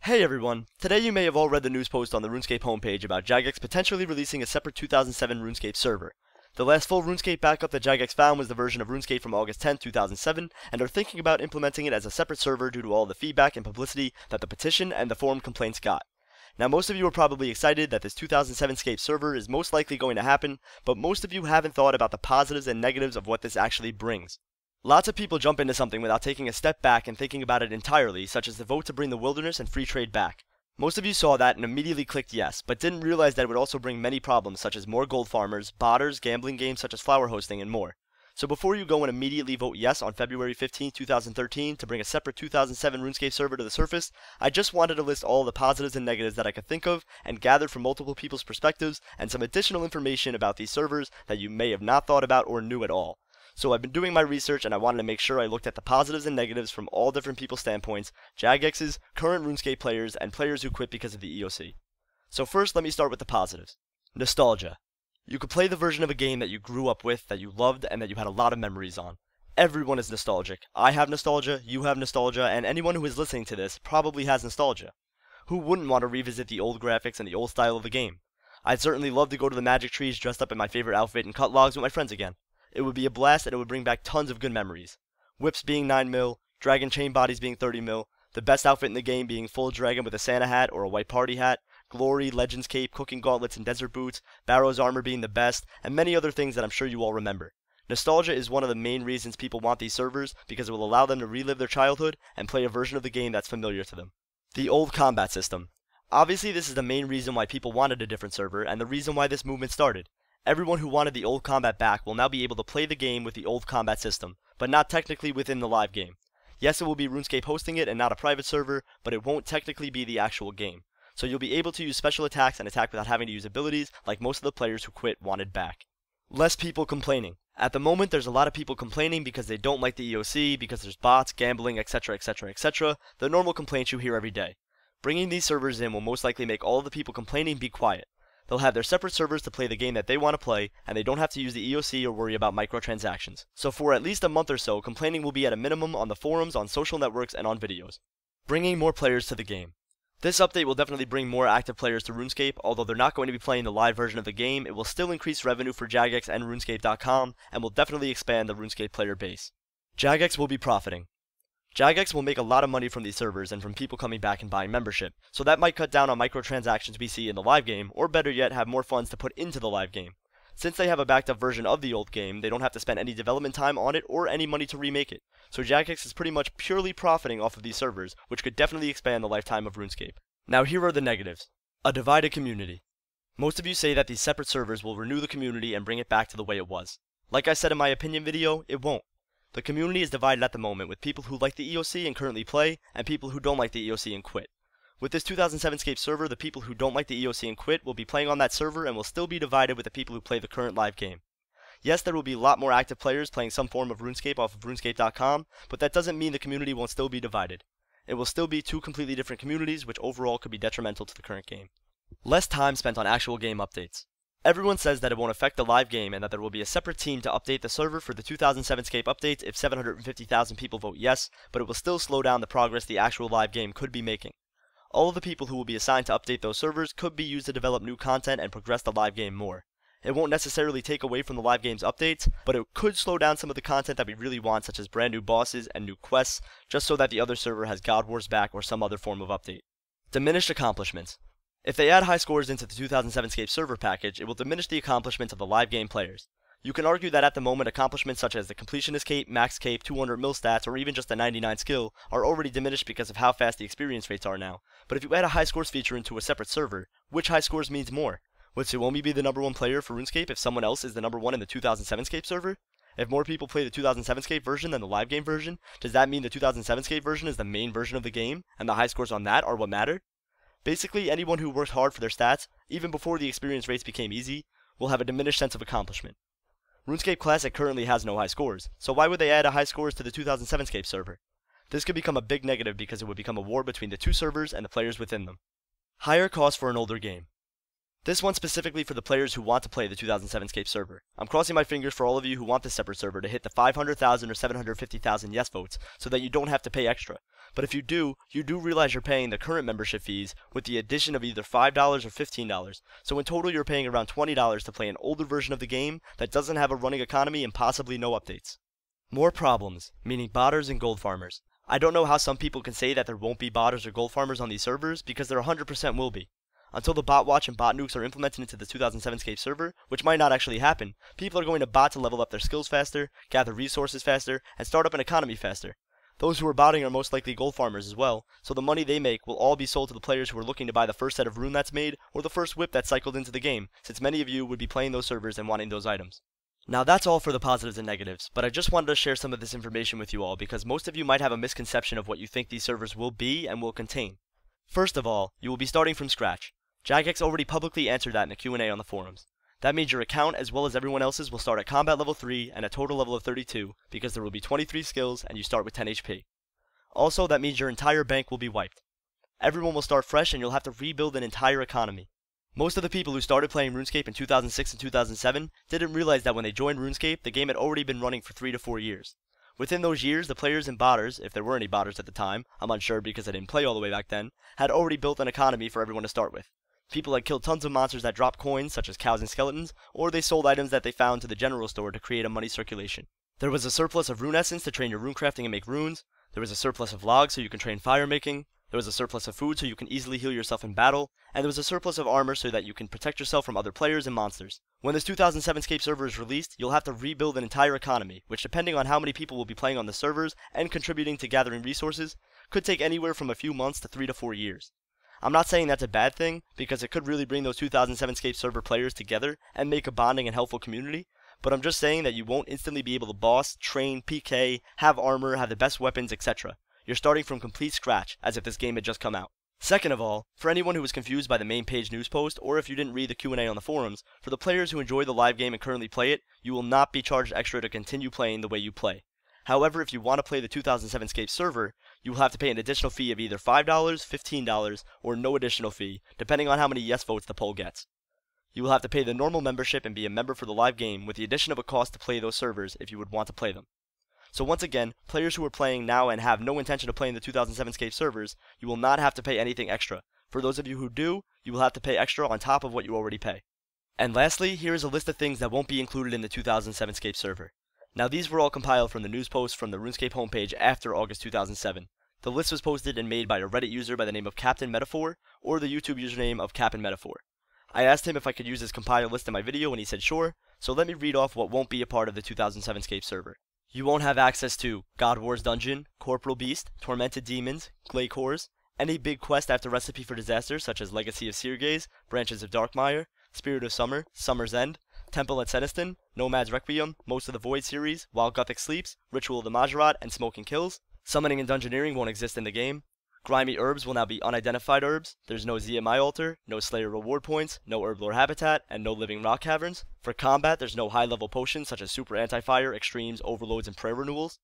Hey everyone! Today you may have all read the news post on the RuneScape homepage about Jagex potentially releasing a separate 2007 RuneScape server. The last full RuneScape backup that Jagex found was the version of RuneScape from August 10, 2007, and are thinking about implementing it as a separate server due to all the feedback and publicity that the petition and the forum complaints got. Now most of you are probably excited that this 2007 Scape server is most likely going to happen, but most of you haven't thought about the positives and negatives of what this actually brings. Lots of people jump into something without taking a step back and thinking about it entirely, such as the vote to bring the wilderness and free trade back. Most of you saw that and immediately clicked yes, but didn't realize that it would also bring many problems such as more gold farmers, botters, gambling games such as flower hosting, and more. So before you go and immediately vote yes on February 15, 2013 to bring a separate 2007 RuneScape server to the surface, I just wanted to list all the positives and negatives that I could think of and gathered from multiple people's perspectives and some additional information about these servers that you may have not thought about or knew at all. So I've been doing my research and I wanted to make sure I looked at the positives and negatives from all different people's standpoints, Jagex's, current RuneScape players, and players who quit because of the EOC. So first let me start with the positives. Nostalgia. You could play the version of a game that you grew up with, that you loved, and that you had a lot of memories on. Everyone is nostalgic. I have nostalgia, you have nostalgia, and anyone who is listening to this probably has nostalgia. Who wouldn't want to revisit the old graphics and the old style of the game? I'd certainly love to go to the magic trees dressed up in my favorite outfit and cut logs with my friends again. It would be a blast and it would bring back tons of good memories. Whips being 9 mil, dragon chain bodies being 30 mil, the best outfit in the game being full dragon with a Santa hat or a white party hat, glory, legends cape, cooking gauntlets and desert boots, Barrow's armor being the best, and many other things that I'm sure you all remember. Nostalgia is one of the main reasons people want these servers because it will allow them to relive their childhood and play a version of the game that's familiar to them. The old combat system. Obviously this is the main reason why people wanted a different server and the reason why this movement started. Everyone who wanted the old combat back will now be able to play the game with the old combat system, but not technically within the live game. Yes, it will be RuneScape hosting it and not a private server, but it won't technically be the actual game. So you'll be able to use special attacks and attack without having to use abilities like most of the players who quit wanted back. Less people complaining. At the moment there's a lot of people complaining because they don't like the EOC, because there's bots, gambling, etc, etc, etc, the normal complaints you hear every day. Bringing these servers in will most likely make all of the people complaining be quiet. They'll have their separate servers to play the game that they want to play, and they don't have to use the EOC or worry about microtransactions. So for at least a month or so, complaining will be at a minimum on the forums, on social networks, and on videos. Bringing more players to the game. This update will definitely bring more active players to RuneScape. Although they're not going to be playing the live version of the game, it will still increase revenue for Jagex and RuneScape.com, and will definitely expand the RuneScape player base. Jagex will be profiting. Jagex will make a lot of money from these servers and from people coming back and buying membership, so that might cut down on microtransactions we see in the live game, or better yet, have more funds to put into the live game. Since they have a backed up version of the old game, they don't have to spend any development time on it or any money to remake it, so Jagex is pretty much purely profiting off of these servers, which could definitely expand the lifetime of RuneScape. Now here are the negatives. A divided community. Most of you say that these separate servers will renew the community and bring it back to the way it was. Like I said in my opinion video, it won't. The community is divided at the moment with people who like the EOC and currently play, and people who don't like the EOC and quit. With this 2007 Scape server, the people who don't like the EOC and quit will be playing on that server and will still be divided with the people who play the current live game. Yes, there will be a lot more active players playing some form of RuneScape off of RuneScape.com, but that doesn't mean the community won't still be divided. It will still be two completely different communities, which overall could be detrimental to the current game. Less time spent on actual game updates. Everyone says that it won't affect the live game and that there will be a separate team to update the server for the 2007 Scape updates if 750,000 people vote yes, but it will still slow down the progress the actual live game could be making. All of the people who will be assigned to update those servers could be used to develop new content and progress the live game more. It won't necessarily take away from the live game's updates, but it could slow down some of the content that we really want, such as brand new bosses and new quests, just so that the other server has God Wars back or some other form of update. Diminished accomplishments. If they add high scores into the 2007 Scape server package, it will diminish the accomplishments of the live game players. You can argue that at the moment accomplishments such as the completionist cape, max cape, 200 mil stats, or even just a 99 skill are already diminished because of how fast the experience rates are now. But if you add a high scores feature into a separate server, which high scores means more? Would Suomi be the #1 player for RuneScape if someone else is the #1 in the 2007 Scape server? If more people play the 2007 Scape version than the live game version, does that mean the 2007 Scape version is the main version of the game, and the high scores on that are what matter? Basically, anyone who worked hard for their stats, even before the experience rates became easy, will have a diminished sense of accomplishment. RuneScape Classic currently has no high scores, so why would they add a high scores to the 2007 Scape server? This could become a big negative because it would become a war between the two servers and the players within them. Higher cost for an older game. This one's specifically for the players who want to play the 2007 Scape server. I'm crossing my fingers for all of you who want this separate server to hit the 500,000 or 750,000 yes votes so that you don't have to pay extra. But if you do realize you're paying the current membership fees with the addition of either $5 or $15. So in total you're paying around $20 to play an older version of the game that doesn't have a running economy and possibly no updates. More problems, meaning botters and gold farmers. I don't know how some people can say that there won't be botters or gold farmers on these servers because there 100% will be. Until the bot watch and bot nukes are implemented into the 2007 Scape server, which might not actually happen, people are going to bot to level up their skills faster, gather resources faster, and start up an economy faster. Those who are botting are most likely gold farmers as well, so the money they make will all be sold to the players who are looking to buy the first set of rune that's made or the first whip that's cycled into the game, since many of you would be playing those servers and wanting those items. Now that's all for the positives and negatives, but I just wanted to share some of this information with you all because most of you might have a misconception of what you think these servers will be and will contain. First of all, you will be starting from scratch. Jagex already publicly answered that in the Q&A on the forums. That means your account as well as everyone else's will start at combat level 3 and a total level of 32 because there will be 23 skills and you start with 10 HP. Also, that means your entire bank will be wiped. Everyone will start fresh and you'll have to rebuild an entire economy. Most of the people who started playing RuneScape in 2006 and 2007 didn't realize that when they joined RuneScape, the game had already been running for 3 to 4 years. Within those years, the players and botters, if there were any botters at the time, I'm unsure because I didn't play all the way back then, had already built an economy for everyone to start with. People had killed tons of monsters that dropped coins, such as cows and skeletons, or they sold items that they found to the general store to create a money circulation. There was a surplus of rune essence to train your rune crafting and make runes. There was a surplus of logs so you can train fire making. There was a surplus of food so you can easily heal yourself in battle. And there was a surplus of armor so that you can protect yourself from other players and monsters. When this 2007 Scape server is released, you'll have to rebuild an entire economy, which depending on how many people will be playing on the servers and contributing to gathering resources, could take anywhere from a few months to 3 to 4 years. I'm not saying that's a bad thing, because it could really bring those 2007 Scape server players together and make a bonding and helpful community, but I'm just saying that you won't instantly be able to boss, train, PK, have armor, have the best weapons, etc. You're starting from complete scratch, as if this game had just come out. Second of all, for anyone who was confused by the main page news post, or if you didn't read the Q&A on the forums, for the players who enjoy the live game and currently play it, you will not be charged extra to continue playing the way you play. However, if you want to play the 2007 Scape server, you will have to pay an additional fee of either $5, $15, or no additional fee, depending on how many yes votes the poll gets. You will have to pay the normal membership and be a member for the live game with the addition of a cost to play those servers if you would want to play them. So once again, players who are playing now and have no intention of playing the 2007 Scape servers, you will not have to pay anything extra. For those of you who do, you will have to pay extra on top of what you already pay. And lastly, here is a list of things that won't be included in the 2007 Scape server. Now these were all compiled from the news posts from the RuneScape homepage after August 2007. The list was posted and made by a Reddit user by the name of Captain Metaphor, or the YouTube username of Captain Metaphor. I asked him if I could use his compiled list in my video and he said sure, so let me read off what won't be a part of the 2007 Scape server. You won't have access to God Wars Dungeon, Corporal Beast, Tormented Demons, Glade Cores, any big quest after Recipe for Disaster such as Legacy of Seergaze, Branches of Darkmire, Spirit of Summer, Summer's End, Temple at Seniston, Nomad's Requiem, most of the Void series, While Gothic Sleeps, Ritual of the Majorat, and Smoking Kills. Summoning and Dungeoneering won't exist in the game. Grimy herbs will now be unidentified herbs. There's no ZMI altar, no Slayer reward points, no Herblore habitat, and no living rock caverns. For combat, there's no high-level potions such as Super Anti-Fire, Extremes, Overloads, and Prayer Renewals.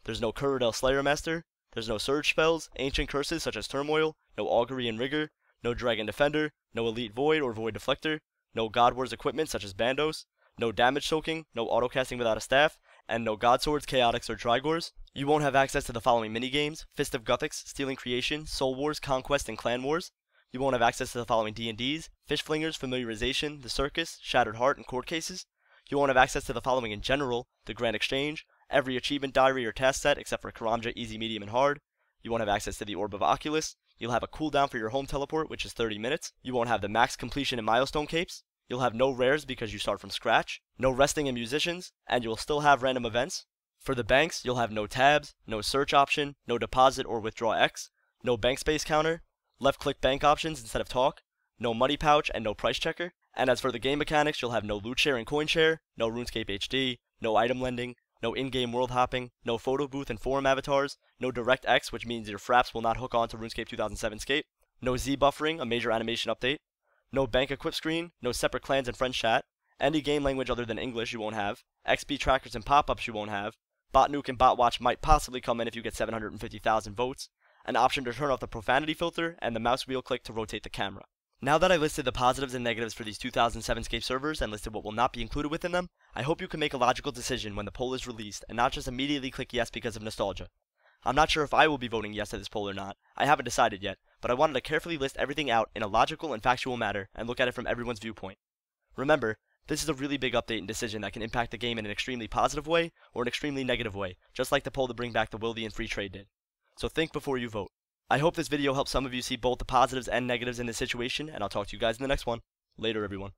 There's no Kuradel Slayer Master. There's no Surge spells, Ancient Curses such as Turmoil, no Augury and Rigor, no Dragon Defender, no Elite Void or Void Deflector, no God Wars equipment such as Bandos, no damage soaking, no autocasting without a staff, and no God Swords, Chaotix, or Trigors. You won't have access to the following minigames: Fist of Gothics, Stealing Creation, Soul Wars, Conquest, and Clan Wars. You won't have access to the following D&Ds: Fish Flingers, Familiarization, The Circus, Shattered Heart, and Court Cases. You won't have access to the following in general: the Grand Exchange, every achievement diary or task set except for Karamja, Easy, Medium, and Hard. You won't have access to the Orb of Oculus. You'll have a cooldown for your home teleport, which is 30 minutes. You won't have the max completion and milestone capes. You'll have no rares because you start from scratch, no resting and musicians, and you'll still have random events. For the banks, you'll have no tabs, no search option, no deposit or withdraw X, no bank space counter, left-click bank options instead of talk, no money pouch, and no price checker. And as for the game mechanics, you'll have no loot share and coin share, no RuneScape HD, no item lending, no in-game world hopping, no photo booth and forum avatars, no direct X, which means your fraps will not hook on to RuneScape 2007 Scape, no Z buffering, a major animation update, no bank equip screen, no separate clans and friends chat, any game language other than English you won't have, XP trackers and pop-ups you won't have, bot nuke and bot watch might possibly come in if you get 750,000 votes, an option to turn off the profanity filter, and the mouse wheel click to rotate the camera. Now that I listed the positives and negatives for these 2007 Scape servers and listed what will not be included within them, I hope you can make a logical decision when the poll is released and not just immediately click yes because of nostalgia. I'm not sure if I will be voting yes to this poll or not, I haven't decided yet, but I wanted to carefully list everything out in a logical and factual manner and look at it from everyone's viewpoint. Remember, this is a really big update and decision that can impact the game in an extremely positive way or an extremely negative way, just like the poll to bring back the Wildy and free trade did. So think before you vote. I hope this video helps some of you see both the positives and negatives in this situation, and I'll talk to you guys in the next one. Later, everyone.